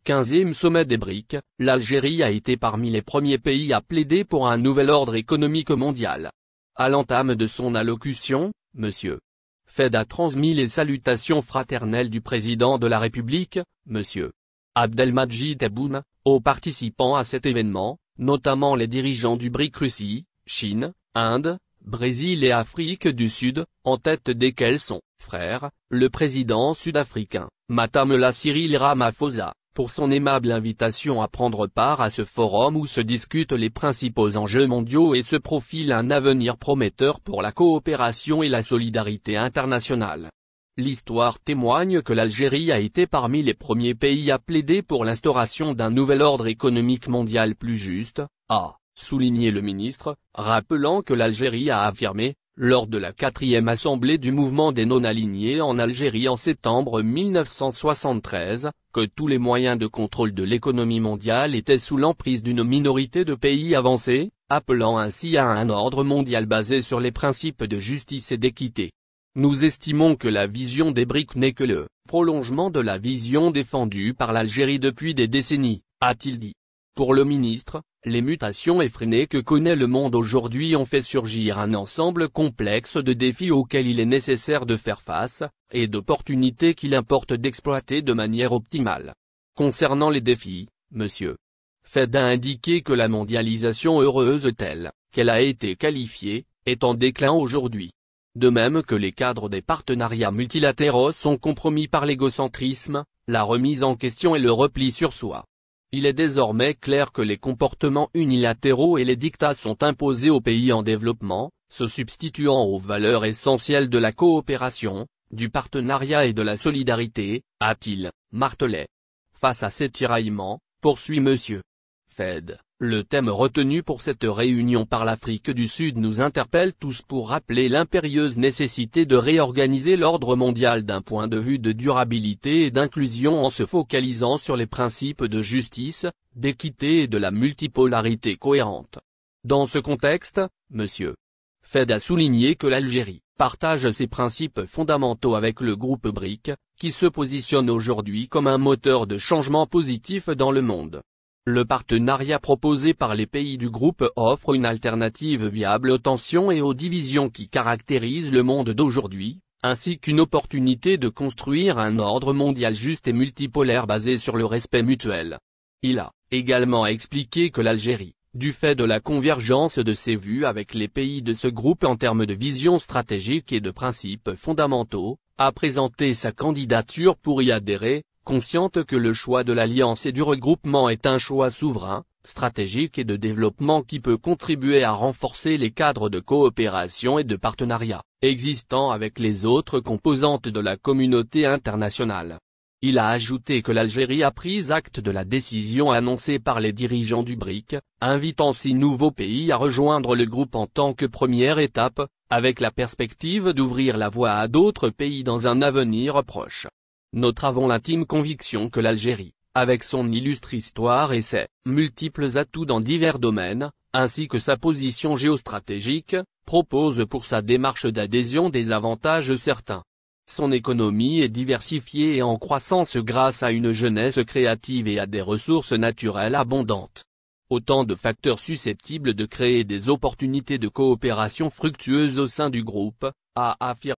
15e sommet des BRIC, l'Algérie a été parmi les premiers pays à plaider pour un nouvel ordre économique mondial. À l'entame de son allocution, M. Fed a transmis les salutations fraternelles du président de la République, M. Abdelmadjid Tebboune, aux participants à cet événement, notamment les dirigeants du BRIC Russie, Chine, Inde, Brésil et Afrique du Sud, en tête desquels son frère, le président sud-africain, Matamela Cyril Ramaphosa, pour son aimable invitation à prendre part à ce forum où se discutent les principaux enjeux mondiaux et se profile un avenir prometteur pour la coopération et la solidarité internationale. L'histoire témoigne que l'Algérie a été parmi les premiers pays à plaider pour l'instauration d'un nouvel ordre économique mondial plus juste, a souligné le ministre, rappelant que l'Algérie a affirmé, lors de la 4e assemblée du mouvement des non-alignés en Algérie en septembre 1973, que tous les moyens de contrôle de l'économie mondiale étaient sous l'emprise d'une minorité de pays avancés, appelant ainsi à un ordre mondial basé sur les principes de justice et d'équité. Nous estimons que la vision des BRIC n'est que le prolongement de la vision défendue par l'Algérie depuis des décennies, a-t-il dit. Pour le ministre, les mutations effrénées que connaît le monde aujourd'hui ont fait surgir un ensemble complexe de défis auxquels il est nécessaire de faire face, et d'opportunités qu'il importe d'exploiter de manière optimale. Concernant les défis, M. Fed a indiqué que la mondialisation heureuse telle qu'elle a été qualifiée, est en déclin aujourd'hui. De même que les cadres des partenariats multilatéraux sont compromis par l'égocentrisme, la remise en question et le repli sur soi. Il est désormais clair que les comportements unilatéraux et les dictats sont imposés aux pays en développement, se substituant aux valeurs essentielles de la coopération, du partenariat et de la solidarité, a-t-il martelé. Face à ces tiraillements, poursuit M. Fed, le thème retenu pour cette réunion par l'Afrique du Sud nous interpelle tous pour rappeler l'impérieuse nécessité de réorganiser l'ordre mondial d'un point de vue de durabilité et d'inclusion en se focalisant sur les principes de justice, d'équité et de la multipolarité cohérente. Dans ce contexte, M. Fed a souligné que l'Algérie partage ces principes fondamentaux avec le groupe BRIC, qui se positionne aujourd'hui comme un moteur de changement positif dans le monde. Le partenariat proposé par les pays du groupe offre une alternative viable aux tensions et aux divisions qui caractérisent le monde d'aujourd'hui, ainsi qu'une opportunité de construire un ordre mondial juste et multipolaire basé sur le respect mutuel. Il a également expliqué que l'Algérie, du fait de la convergence de ses vues avec les pays de ce groupe en termes de vision stratégique et de principes fondamentaux, a présenté sa candidature pour y adhérer, consciente que le choix de l'alliance et du regroupement est un choix souverain, stratégique et de développement qui peut contribuer à renforcer les cadres de coopération et de partenariat existants avec les autres composantes de la communauté internationale. Il a ajouté que l'Algérie a pris acte de la décision annoncée par les dirigeants du BRIC, invitant 6 nouveaux pays à rejoindre le groupe en tant que première étape, avec la perspective d'ouvrir la voie à d'autres pays dans un avenir proche. Nous avons l'intime conviction que l'Algérie, avec son illustre histoire et ses multiples atouts dans divers domaines, ainsi que sa position géostratégique, propose pour sa démarche d'adhésion des avantages certains. Son économie est diversifiée et en croissance grâce à une jeunesse créative et à des ressources naturelles abondantes. Autant de facteurs susceptibles de créer des opportunités de coopération fructueuses au sein du groupe, a affirmé.